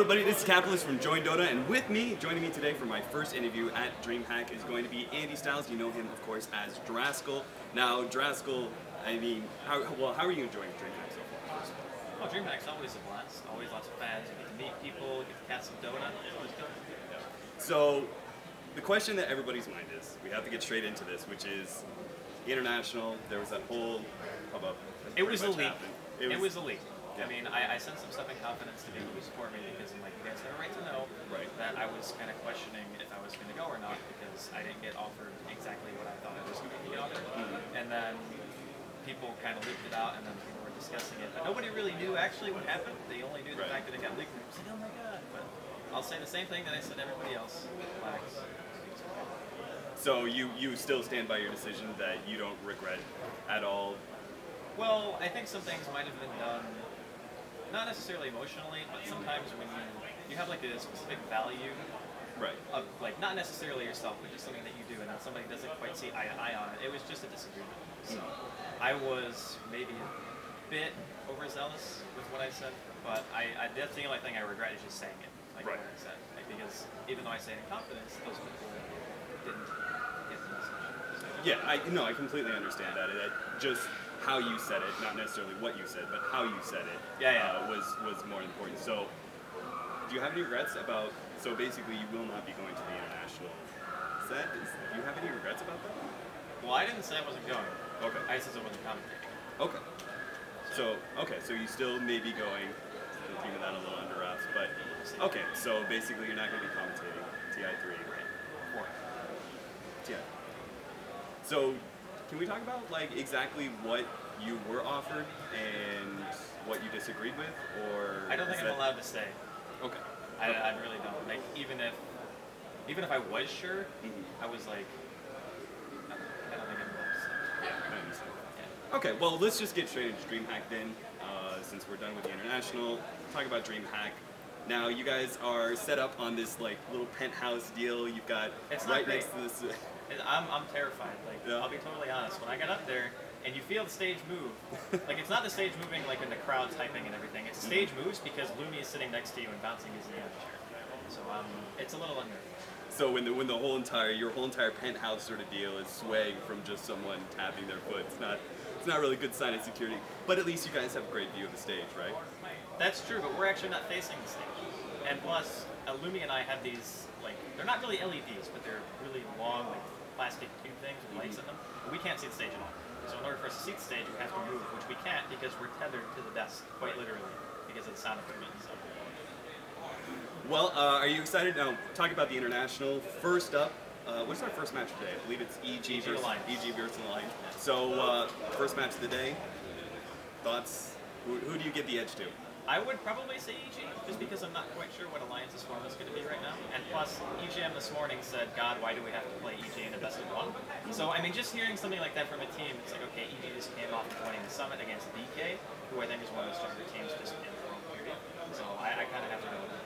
everybody, this is Capitalist from Join Dota, and with me, joining me today for my first interview at DreamHack is going to be Andy Styles. You know him, of course, as Draskyl. Now, Draskyl, I mean, how are you enjoying DreamHack so far? First of all? Well, DreamHack's always a blast. Always lots of fans. You get to meet people, get to cast some Dota. It's always good. So, the question that everybody's mind is, we have to get straight into this, which is international. There was that whole hubbub. It was a leak. It was a leak. Yeah. I mean, I sent some stuff in confidence to people who support me because I'm like, you guys have a right to know that I was kind of questioning if I was going to go or not because I didn't get offered exactly what I thought I was going to be offered. And then people kind of leaked it out and then people were discussing it. But nobody really knew actually what happened. They only knew the fact that it got leaked. And I was like, oh my god. But I'll say the same thing that I said to everybody else. Relax. So you still stand by your decision that you don't regret at all? Well, I think some things might have been done not necessarily emotionally, but sometimes when you have like a specific value of like not necessarily yourself, but just something that you do, and then somebody doesn't quite see eye to eye on it. It was just a disagreement. So I was maybe a bit overzealous with what I said, but that's the only thing I regret is just saying it, like what I said, like, because even though I say it in confidence, those people didn't get the message. So. Yeah, I completely understand that. Just how you said it, not necessarily what you said, but how you said it was more important. So, do you have any regrets about, so basically you will not be going to the international set? Do you have any regrets about that? Well, I didn't say I wasn't going. Okay. I said I wasn't commentating. Okay. So you still may be going, keeping that a little under wraps, but, okay, so basically you're not going to be commentating TI3. Right. Yeah. So, can we talk about like exactly what you were offered and what you disagreed with, or? I don't think I'm allowed to say. Okay. I really don't. Like even if I was sure, I was like, no, I don't think I'm allowed to say. Yeah, I understand. Yeah. Okay, well let's just get straight into DreamHack then, since we're done with the international. Talk about DreamHack. Now you guys are set up on this like little penthouse deal. You've got next to this. I'm terrified. Like I'll be totally honest. When I got up there and you feel the stage move, like it's not the stage moving like when the crowd's hyping and everything. It's the stage moves because Lumi is sitting next to you and bouncing his knee on the chair. So it's a little unnerving. So when your whole entire penthouse sort of deal is swaying from just someone tapping their foot, it's not really a good sign of security. But at least you guys have a great view of the stage, right? That's true, but we're actually not facing the stage. And plus, Lumi and I have these like they're not really LEDs, but they're really long like plastic tube things with lights in them. But we can't see the stage at all. So in order for us to see the stage, we have to move, which we can't because we're tethered to the desk, quite literally, because of the sound equipment and stuff. Well, are you excited? Now, talk about the international. First up, what's our first match today? I believe it's EG versus Alliance. So, first match of the day. Thoughts? Who do you give the edge to? I would probably say EG, just because I'm not quite sure what Alliance's form is going to be right now. And plus, EGM this morning said, God, why do we have to play EG in a best of one? So, I mean, just hearing something like that from a team, it's like, okay, EG just came off of winning the Summit against DK, who I think is one of the stronger teams just in the whole period. So, I kind of have to go with that.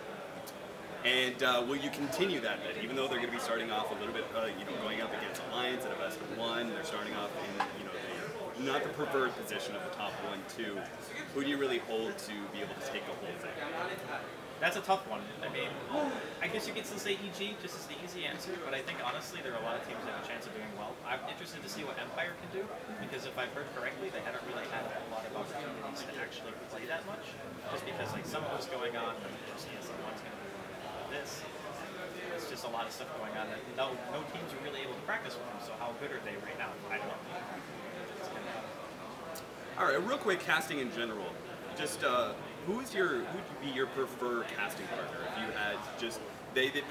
And will you continue that then? Even though they're going to be starting off a little bit, going up against Alliance at a best of one, they're starting off in, not the preferred position of the top 1-2. Who do you really hold to be able to take the whole thing? That's a tough one. I mean, I guess you could still say EG, just as the easy answer, but I think honestly there are a lot of teams that have a chance of doing well. I'm interested to see what Empire can do, because if I've heard correctly, they haven't really had a lot of opportunities to actually play that much, just because like some of what's going on, just someone's going to do this. It's just a lot of stuff going on that no teams are really able to practice with them, so how good are they right now? I don't know. All right, real quick, casting in general. Just who would be your preferred casting partner? If you had just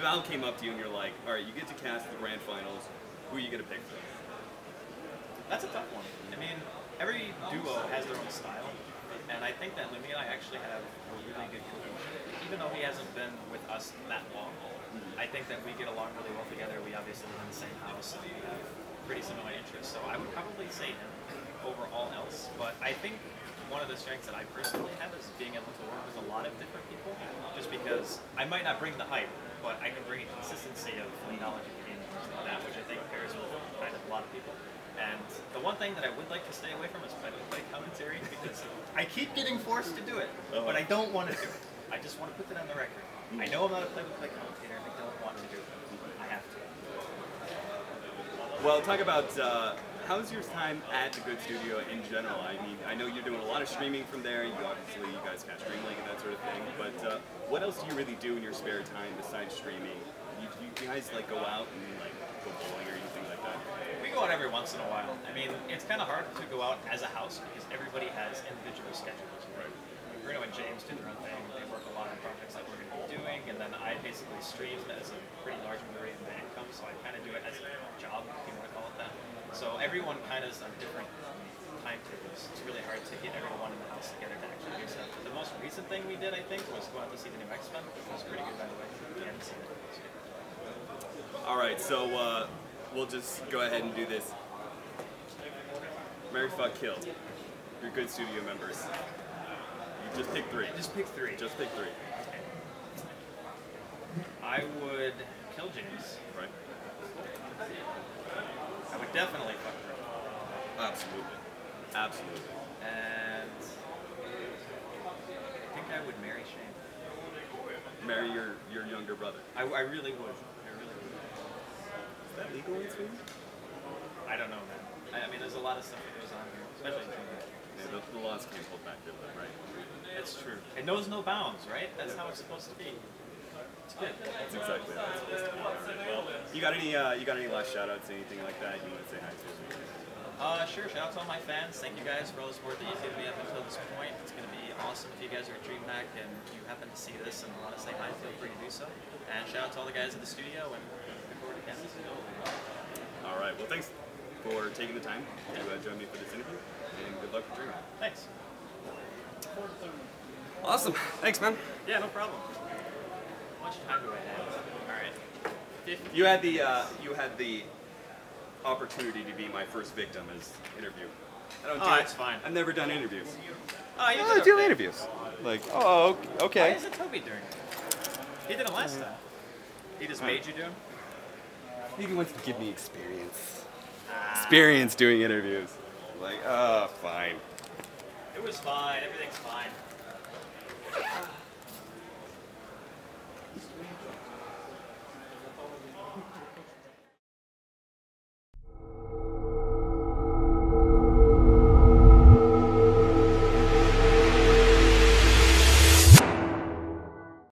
Val came up to you and you're like, all right, you get to cast the grand finals. Who are you gonna pick for? That's a tough one. I mean, every duo has their own style, and I think that Lumi and I actually have a really good cohesion. Even though he hasn't been with us that long, I think that we get along really well together. We obviously live in the same house and we have pretty similar interests. So I would probably say him over all else, but I think one of the strengths that I personally have is being able to work with a lot of different people, just because I might not bring the hype, but I can bring a consistency of knowledge of the game and things like that, which I think pairs with kind of a lot of people. And the one thing that I would like to stay away from is play commentary, because I keep getting forced to do it, but I don't want to do it. I just want to put that on the record. I know I'm not a play-by-play commentator. I don't want to do it. I have to. Well, talk about how's your time at the Good Studio in general? I mean, I know you're doing a lot of streaming from there. You guys catch Stream Link and that sort of thing. But what else do you really do in your spare time besides streaming? You guys like go out and like go bowling or anything like that? We go out every once in a while. I mean, it's kind of hard to go out as a house because everybody has individual schedules. Right. Bruno and James do their own thing. They work a lot on projects that we're going to be doing, and then I basically stream as a pretty large majority of my income, so I kind of do it as a job, if you want to call it that. So everyone kind of is on different timetables. It's really hard to get everyone in the house together to actually do stuff. The most recent thing we did, I think, was go out to see the new X-Men, which was pretty good, by the way. We haven't seen it. All right, so we'll just go ahead and do this. Marry, fuck, kill. Your Good Studio members. You just pick 3. Just pick 3. Just pick 3. Okay. I would kill James. Right. I would definitely fuck her. Absolutely. Absolutely. And I think I would marry Shane. Marry your younger brother. I really would. I really would. Is that legal in Sweden? I don't know, man. I mean, there's a lot of stuff that goes on here, especially in Sweden. Yeah, the laws can't hold back their blood, right? That's true. It knows no bounds, right? That's how it's supposed to be. It's good. That's exactly how it's supposed to be. Well, you got any last shout outs, anything like that you want to say hi to? Sure. Shout out to all my fans. Thank you guys for all the support that you've given me up until this point. It's going to be awesome if you guys are at DreamHack and you happen to see this and want to say hi, feel free to do so. And shout out to all the guys at the studio and looking forward to Kansas. All right. Well, thanks for taking the time to join me for this interview, and good luck with DreamHack. Thanks. Awesome. Thanks, man. Yeah, no problem. How much time do I have? All right. 50. You had the opportunity to be my first victim as interview. I don't do it. It's fine. I've never done interviews. Oh, you I did do okay. interviews. Like, oh, Why okay. isn't Toby doing it? He did it last time. He just made you do him? He wants to give me experience. Experience doing interviews. Like, oh, fine. It was fine. Everything's fine.